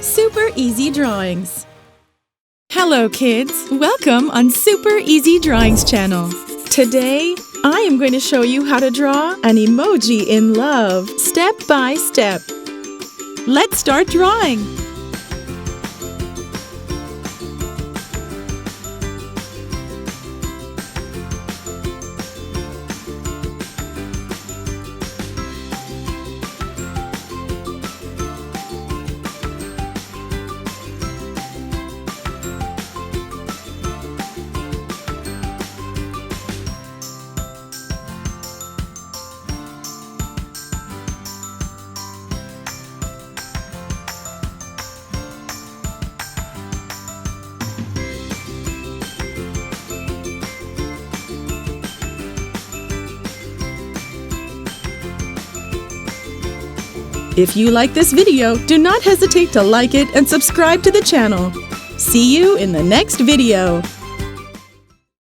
Super Easy Drawings. Hello kids, welcome on Super Easy Drawings channel. Today, I am going to show you how to draw an emoji in love, step by step. Let's start drawing. If you like this video, do not hesitate to like it and subscribe to the channel. See you in the next video.